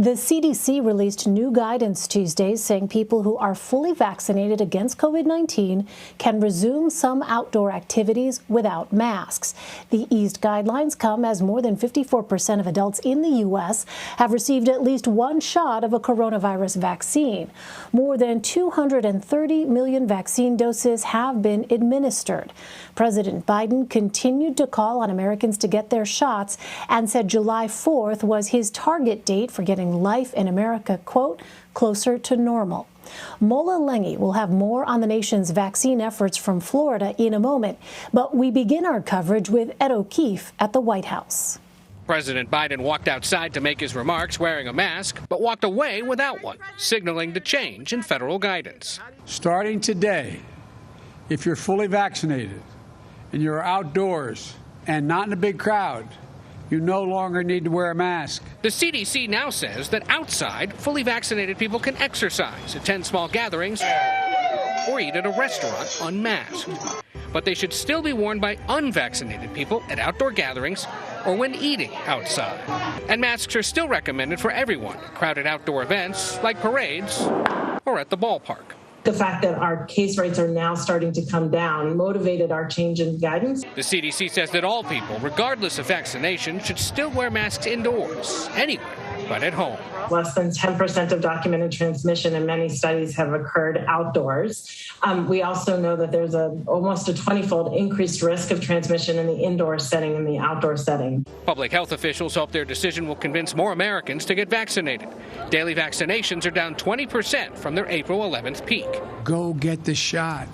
The CDC released new guidance Tuesday saying people who are fully vaccinated against COVID-19 can resume some outdoor activities without masks. The eased guidelines come as more than 54% of adults in the U.S. have received at least one shot of a coronavirus vaccine. More than 230 million vaccine doses have been administered. President Biden continued to call on Americans to get their shots and said July 4th was his target date for getting life in America, quote, closer to normal. Mola Lenghi will have more on the nation's vaccine efforts from Florida in a moment, but we begin our coverage with Keefe at the White House. President Biden walked outside to make his remarks wearing a mask, but walked away without one, signaling the change in federal guidance. Starting today, if you're fully vaccinated and you're outdoors and not in a big crowd, you no longer need to wear a mask. The CDC now says that outside, fully vaccinated people can exercise, attend small gatherings, or eat at a restaurant unmasked. But they should still be worn by unvaccinated people at outdoor gatherings or when eating outside. And masks are still recommended for everyone at crowded outdoor events like parades or at the ballpark. The fact that our case rates are now starting to come down motivated our change in guidance. The CDC says that all people, regardless of vaccination, should still wear masks indoors, anywhere but at home. Less than 10% of documented transmission in many studies have occurred outdoors. We also know that there's almost a 20-fold increased risk of transmission in the indoor setting and the outdoor setting. Public health officials hope their decision will convince more Americans to get vaccinated. Daily vaccinations are down 20% from their April 11th peak. Go get the shot.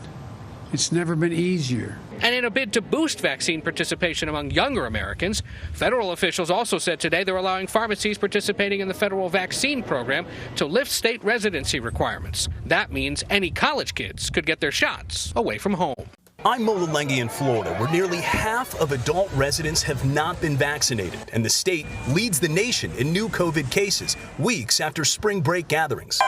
It's never been easier. And in a bid to boost vaccine participation among younger Americans, federal officials also said today they're allowing pharmacies participating in the federal vaccine program to lift state residency requirements. That means any college kids could get their shots away from home. I'm Mola Lenghi in Florida, where nearly half of adult residents have not been vaccinated, and the state leads the nation in new COVID cases weeks after spring break gatherings.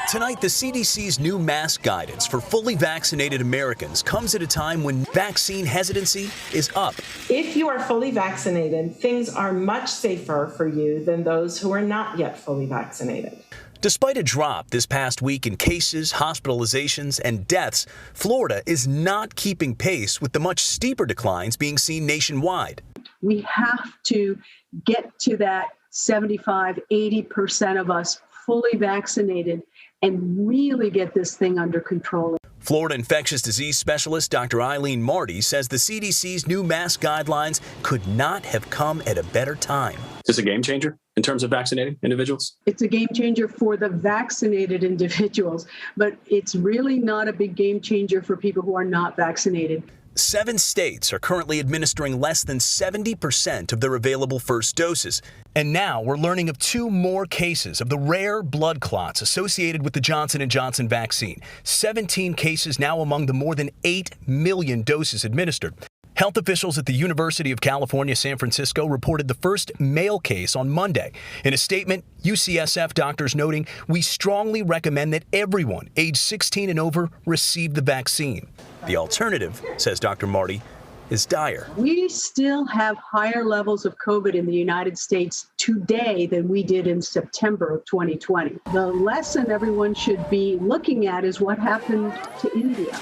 Tonight, the CDC's new mask guidance for fully vaccinated Americans comes at a time when vaccine hesitancy is up. If you are fully vaccinated, things are much safer for you than those who are not yet fully vaccinated. Despite a drop this past week in cases, hospitalizations, and deaths, Florida is not keeping pace with the much steeper declines being seen nationwide. We have to get to that 75-80% of us fully vaccinated and really get this thing under control. Florida infectious disease specialist Dr. Elaine says the CDC's new mask guidelines could not have come at a better time. Is this a game changer in terms of vaccinating individuals? It's a game changer for the vaccinated individuals, but it's really not a big game changer for people who are not vaccinated. 7 states are currently administering less than 70% of their available first doses. And now we're learning of 2 more cases of the rare blood clots associated with the Johnson & Johnson vaccine. 17 cases now among the more than 8 million doses administered. Health officials at the University of California, San Francisco reported the first male case on Monday. In a statement, UCSF doctors noting, "We strongly recommend that everyone age 16 and over receive the vaccine." The alternative, says Dr. Marty, is dire. We still have higher levels of COVID in the United States today than we did in September of 2020. The lesson everyone should be looking at is what happened to India,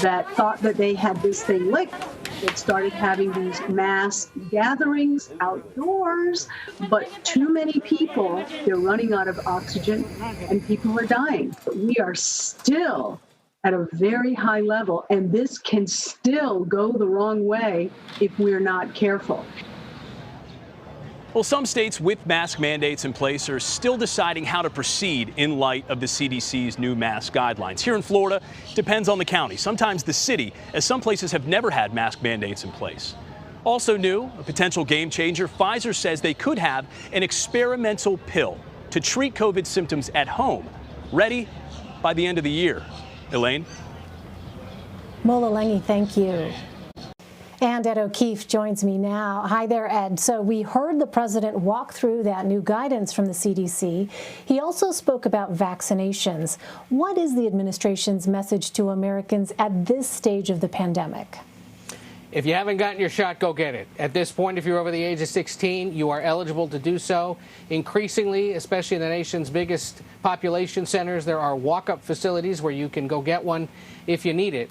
that thought that they had this thing licked. It started having these mass gatherings outdoors, but too many people, they're running out of oxygen and people are dying. We are still at a very high level, and this can still go the wrong way if we're not careful. Well, some states with mask mandates in place are still deciding how to proceed in light of the CDC's new mask guidelines. Here in Florida, it depends on the county, sometimes the city, as some places have never had mask mandates in place. Also new, a potential game changer, Pfizer says they could have an experimental pill to treat COVID symptoms at home, ready by the end of the year. Elaine? Mola Lenghi, thank you. And Ed O'Keefe joins me now. Hi there, Ed. So we heard the president walk through that new guidance from the CDC. He also spoke about vaccinations. What is the administration's message to Americans at this stage of the pandemic? If you haven't gotten your shot, go get it. At this point, if you're over the age of 16, you are eligible to do so. Increasingly, especially in the nation's biggest population centers, there are walk-up facilities where you can go get one if you need it.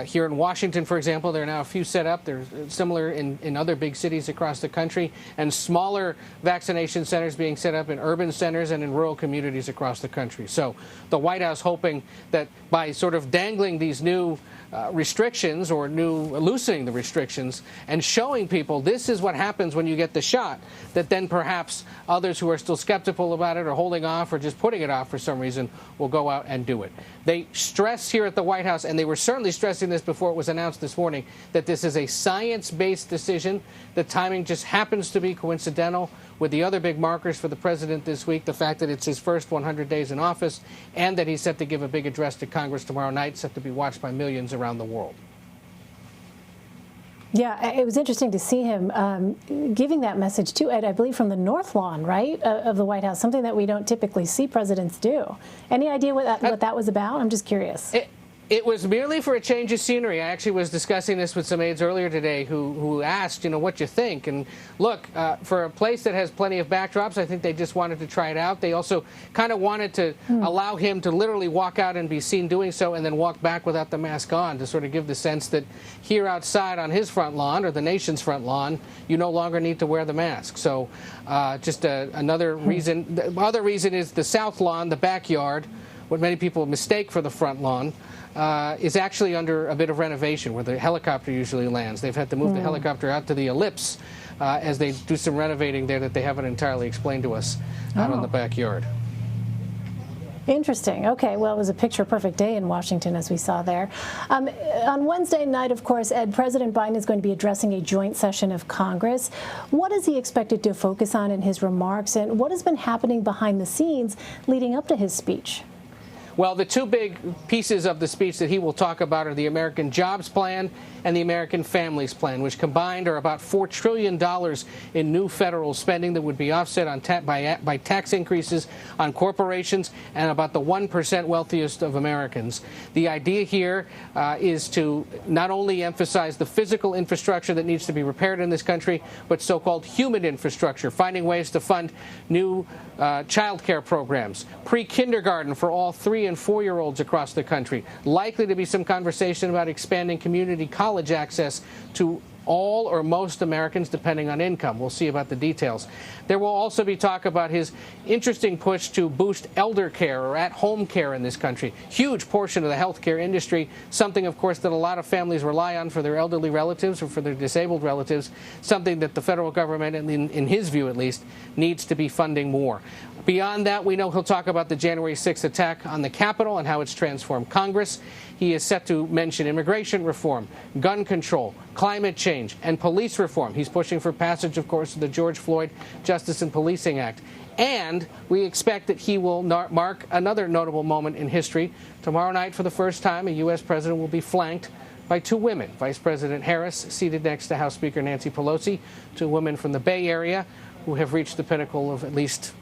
Here in Washington, for example, there are now a few set up. They're similar in other big cities across the country, and smaller vaccination centers being set up in urban centers and in rural communities across the country. So the White House hoping that by sort of dangling these new restrictions or loosening the restrictions and showing people this is what happens when you get the shot, that then perhaps others who are still skeptical about it or holding off or just putting it off for some reason will go out and do it. They stress here at the White House, and they were certainly stressing this before it was announced this morning, that this is a science-based decision. The timing just happens to be coincidental with the other big markers for the president this week, the fact that it's his first 100 days in office, and that he's set to give a big address to Congress tomorrow night, set to be watched by millions around the world. Yeah, it was interesting to see him giving that message too, Ed, I believe from the North Lawn, right, of the White House, something that we don't typically see presidents do. Any idea what that was about? I'm just curious. It was merely for a change of scenery. I actually was discussing this with some aides earlier today who asked, what you think. And look, for a place that has plenty of backdrops, I think they just wanted to try it out. They also kind of wanted to allow him to literally walk out and be seen doing so and then walk back without the mask on, to sort of give the sense that here outside on his front lawn or the nation's front lawn, you no longer need to wear the mask. So just another reason. The other reason is the South Lawn, the backyard, what many people mistake for the front lawn, is actually under a bit of renovation where the helicopter usually lands. They've had to move the helicopter out to the ellipse as they do some renovating there that they haven't entirely explained to us out on the backyard. Interesting. Okay, well, it was a picture-perfect day in Washington, as we saw there. On Wednesday night, of course, Ed, President Biden is going to be addressing a joint session of Congress. What is he expected to focus on in his remarks, and what has been happening behind the scenes leading up to his speech? Well, the two big pieces of the speech that he will talk about are the American Jobs Plan and the American Families Plan, which combined are about $4 trillion in new federal spending that would be offset on by tax increases on corporations and about the 1% wealthiest of Americans. The idea here is to not only emphasize the physical infrastructure that needs to be repaired in this country, but so-called human infrastructure, finding ways to fund new child care programs, pre-kindergarten for all 3- and 4-year-olds across the country. Likely to be some conversation about expanding community college access to all or most Americans, depending on income. We'll see about the details. There will also be talk about his interesting push to boost elder care or at-home care in this country. Huge portion of the healthcare industry, something, of course, that a lot of families rely on for their elderly relatives or for their disabled relatives, something that the federal government, in his view at least, needs to be funding more. Beyond that, we know he'll talk about the January 6th attack on the Capitol and how it's transformed Congress. He is set to mention immigration reform, gun control, climate change, and police reform. He's pushing for passage, of course, of the George Floyd Justice and Policing Act. And we expect that he will mark another notable moment in history. Tomorrow night, for the first time, a U.S. president will be flanked by two women. Vice President Harris, seated next to House Speaker Nancy Pelosi, two women from the Bay Area who have reached the pinnacle of at least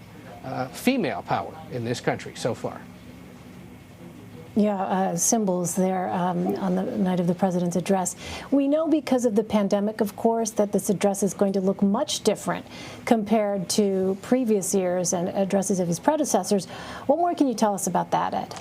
female power in this country so far. Yeah, symbols there on the night of the president's address. We know because of the pandemic, of course, that this address is going to look much different compared to previous years and addresses of his predecessors. What more can you tell us about that, Ed?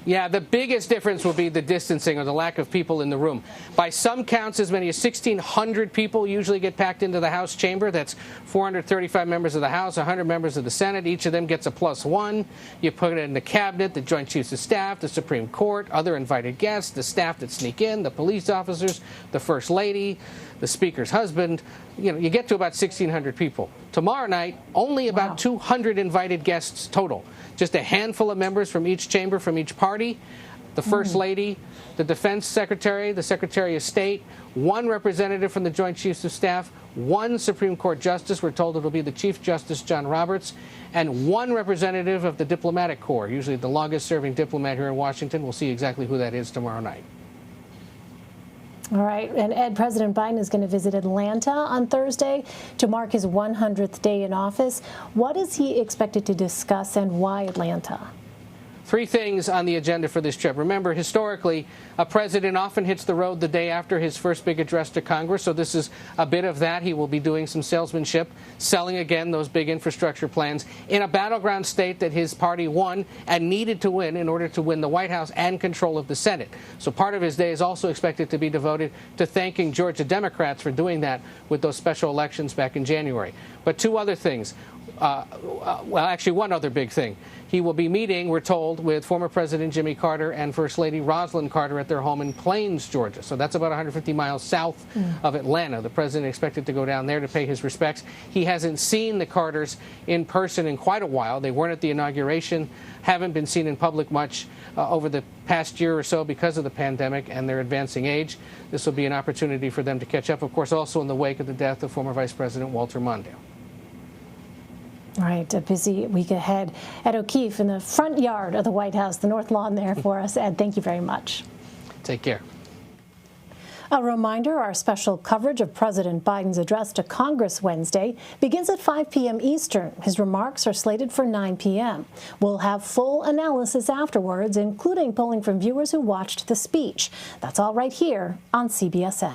Yeah, the biggest difference will be the distancing or the lack of people in the room. By some counts, as many as 1,600 people usually get packed into the House chamber. That's 435 members of the House, 100 members of the Senate. Each of them gets a +1. You put it in the cabinet, the Joint Chiefs of Staff, the Supreme Court, other invited guests, the staff that sneak in, the police officers, the First Lady, the Speaker's husband. You get to about 1,600 people. Tomorrow night, only about 200 invited guests total. Just a handful of members from each chamber, from each party, the First Lady, the Defense Secretary, the Secretary of State, one representative from the Joint Chiefs of Staff, one Supreme Court Justice, we're told it'll be the Chief Justice John Roberts, and one representative of the Diplomatic Corps, usually the longest-serving diplomat here in Washington. We'll see exactly who that is tomorrow night. All right, and Ed, President Biden is going to visit Atlanta on Thursday to mark his 100th day in office. What is he expected to discuss and why Atlanta? Three things on the agenda for this trip. Remember, historically, a president often hits the road the day after his first big address to Congress, so this is a bit of that. He will be doing some salesmanship, selling again those big infrastructure plans in a battleground state that his party won and needed to win in order to win the White House and control of the Senate. So part of his day is also expected to be devoted to thanking Georgia Democrats for doing that with those special elections back in January. But two other things. Well, actually, one other big thing. He will be meeting, we're told, with former President Jimmy Carter and First Lady Rosalind Carter at their home in Plains, Georgia. So that's about 150 miles south of Atlanta. The president expected to go down there to pay his respects. He hasn't seen the Carters in person in quite a while. They weren't at the inauguration, haven't been seen in public much over the past year or so because of the pandemic and their advancing age. This will be an opportunity for them to catch up, of course, also in the wake of the death of former Vice President Walter Mondale. All right, a busy week ahead. Ed O'Keefe in the front yard of the White House, the North Lawn there for us. Ed, thank you very much. Take care. A reminder, our special coverage of President Biden's address to Congress Wednesday begins at 5 p.m. Eastern. His remarks are slated for 9 p.m. We'll have full analysis afterwards, including polling from viewers who watched the speech. That's all right here on CBSN.